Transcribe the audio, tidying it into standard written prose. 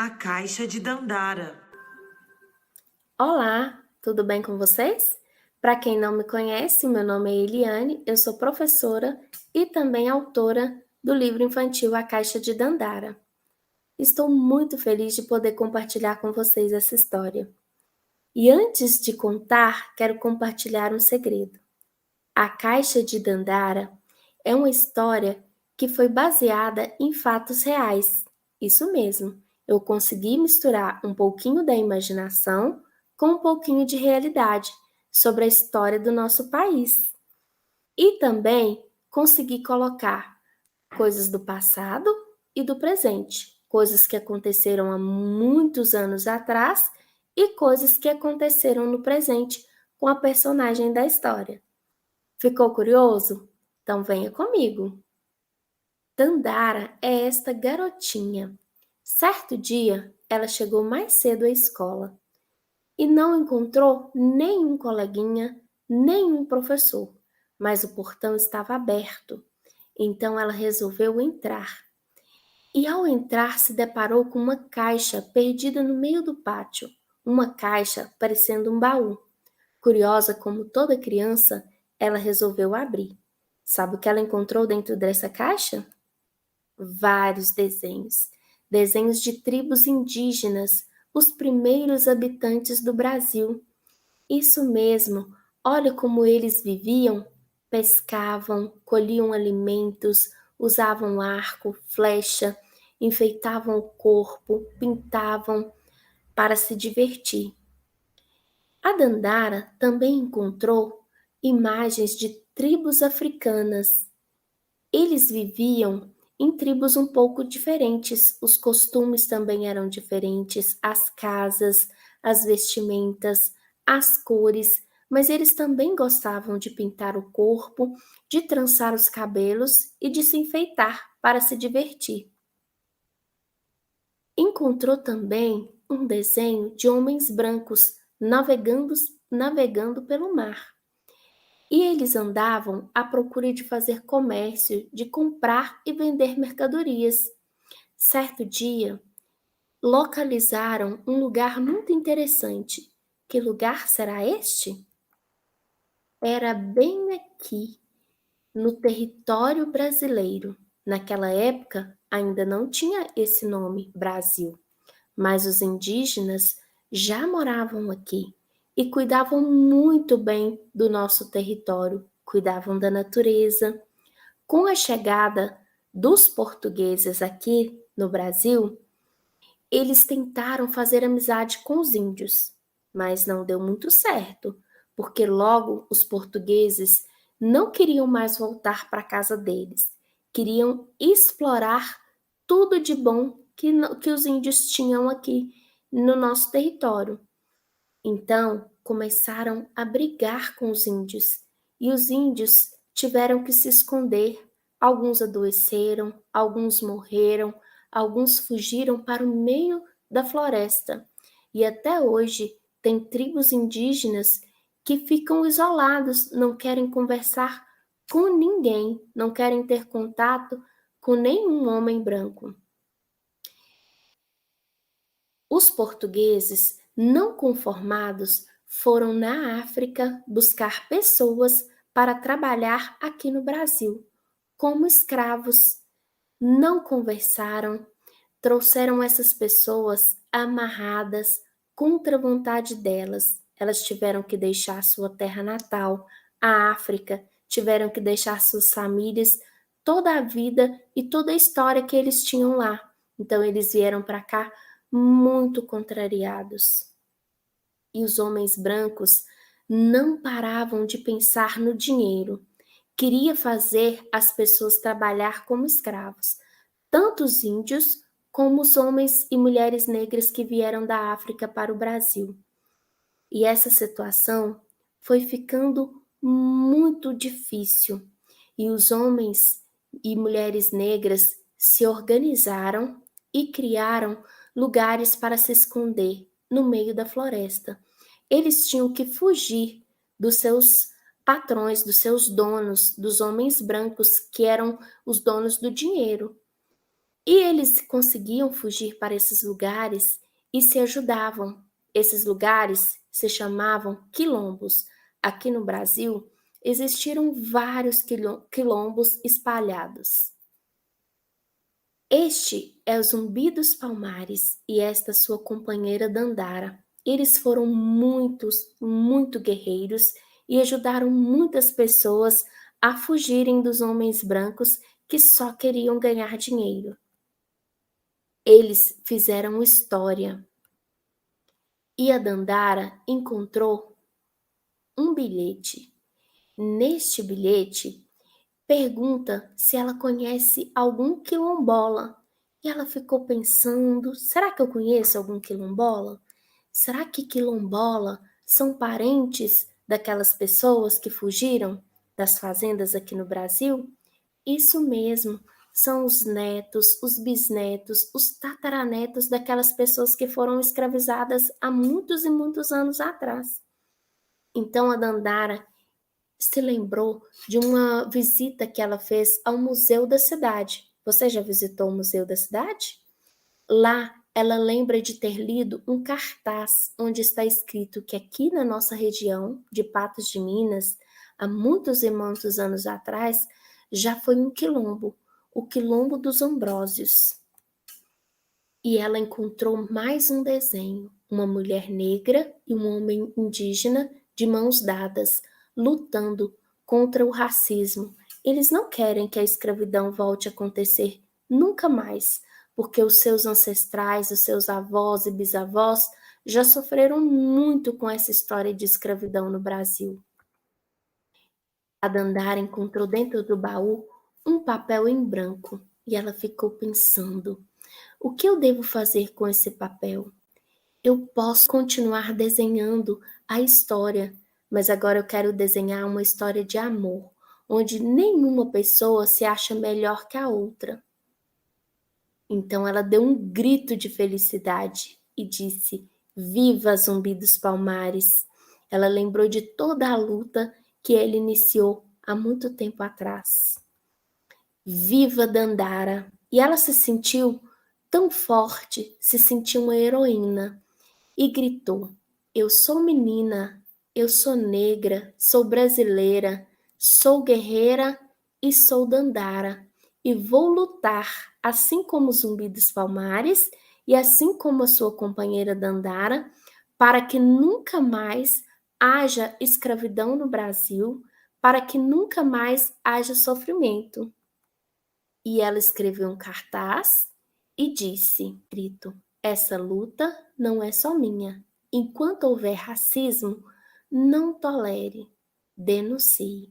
A Caixa de Dandara. Olá, tudo bem com vocês? Para quem não me conhece, meu nome é Eliane, eu sou professora e também autora do livro infantil A Caixa de Dandara. Estou muito feliz de poder compartilhar com vocês essa história. E antes de contar, quero compartilhar um segredo. A Caixa de Dandara é uma história que foi baseada em fatos reais. Isso mesmo, eu consegui misturar um pouquinho da imaginação com um pouquinho de realidade sobre a história do nosso país. E também consegui colocar coisas do passado e do presente, coisas que aconteceram há muitos anos atrás e coisas que aconteceram no presente com a personagem da história. Ficou curioso? Então venha comigo. Dandara é esta garotinha. Certo dia, ela chegou mais cedo à escola e não encontrou nenhum coleguinha, nenhum professor, mas o portão estava aberto. Então ela resolveu entrar. E ao entrar, se deparou com uma caixa perdida no meio do pátio, uma caixa parecendo um baú. Curiosa como toda criança, ela resolveu abrir. Sabe o que ela encontrou dentro dessa caixa? Vários desenhos. Desenhos de tribos indígenas, os primeiros habitantes do Brasil. Isso mesmo, olha como eles viviam: pescavam, colhiam alimentos, usavam arco, flecha, enfeitavam o corpo, pintavam para se divertir. A Dandara também encontrou imagens de tribos africanas. Eles viviam em tribos um pouco diferentes, os costumes também eram diferentes, as casas, as vestimentas, as cores, mas eles também gostavam de pintar o corpo, de trançar os cabelos e de se enfeitar para se divertir. Encontrou também um desenho de homens brancos navegando pelo mar. E eles andavam à procura de fazer comércio, de comprar e vender mercadorias. Certo dia, localizaram um lugar muito interessante. Que lugar será este? Era bem aqui, no território brasileiro. Naquela época, ainda não tinha esse nome, Brasil, mas os indígenas já moravam aqui e cuidavam muito bem do nosso território, cuidavam da natureza. Com a chegada dos portugueses aqui no Brasil, eles tentaram fazer amizade com os índios, mas não deu muito certo, porque logo os portugueses não queriam mais voltar para a casa deles, queriam explorar tudo de bom que os índios tinham aqui no nosso território. Então começaram a brigar com os índios e os índios tiveram que se esconder. Alguns adoeceram, alguns morreram, alguns fugiram para o meio da floresta. E até hoje tem tribos indígenas que ficam isolados, não querem conversar com ninguém, não querem ter contato com nenhum homem branco. Os portugueses, não conformados, foram na África buscar pessoas para trabalhar aqui no Brasil, como escravos. Não conversaram, trouxeram essas pessoas amarradas contra a vontade delas. Elas tiveram que deixar sua terra natal, a África, tiveram que deixar suas famílias, toda a vida e toda a história que eles tinham lá. Então eles vieram para cá muito contrariados. E os homens brancos não paravam de pensar no dinheiro. Queria fazer as pessoas trabalhar como escravos, tanto os índios como os homens e mulheres negras que vieram da África para o Brasil. E essa situação foi ficando muito difícil. E os homens e mulheres negras se organizaram e criaram lugares para se esconder no meio da floresta. Eles tinham que fugir dos seus patrões, dos seus donos, dos homens brancos que eram os donos do dinheiro. E eles conseguiam fugir para esses lugares e se ajudavam. Esses lugares se chamavam quilombos. Aqui no Brasil, existiram vários quilombos espalhados. Este é o Zumbi dos Palmares e esta sua companheira Dandara. Eles foram muito guerreiros e ajudaram muitas pessoas a fugirem dos homens brancos que só queriam ganhar dinheiro. Eles fizeram história. E a Dandara encontrou um bilhete. Neste bilhete, pergunta se ela conhece algum quilombola. E ela ficou pensando: será que eu conheço algum quilombola? Será que quilombola são parentes daquelas pessoas que fugiram das fazendas aqui no Brasil? Isso mesmo, são os netos, os bisnetos, os tataranetos daquelas pessoas que foram escravizadas há muitos e muitos anos atrás. Então a Dandara se lembrou de uma visita que ela fez ao Museu da Cidade. Você já visitou o Museu da Cidade? Lá ela lembra de ter lido um cartaz onde está escrito que aqui na nossa região de Patos de Minas, há muitos e muitos anos atrás, já foi um quilombo, o Quilombo dos Ambrósios. E ela encontrou mais um desenho, uma mulher negra e um homem indígena de mãos dadas, lutando contra o racismo. Eles não querem que a escravidão volte a acontecer nunca mais, porque os seus ancestrais, os seus avós e bisavós já sofreram muito com essa história de escravidão no Brasil. A Dandara encontrou dentro do baú um papel em branco e ela ficou pensando: o que eu devo fazer com esse papel? Eu posso continuar desenhando a história, mas agora eu quero desenhar uma história de amor, onde nenhuma pessoa se acha melhor que a outra. Então ela deu um grito de felicidade e disse: Viva Zumbi dos Palmares! Ela lembrou de toda a luta que ele iniciou há muito tempo atrás. Viva Dandara! E ela se sentiu tão forte, se sentiu uma heroína e gritou: Eu sou menina, eu sou negra, sou brasileira, sou guerreira e sou Dandara. E vou lutar, assim como o Zumbi dos Palmares e assim como a sua companheira Dandara, para que nunca mais haja escravidão no Brasil, para que nunca mais haja sofrimento. E ela escreveu um cartaz e disse, grito: essa luta não é só minha. Enquanto houver racismo, não tolere, denuncie.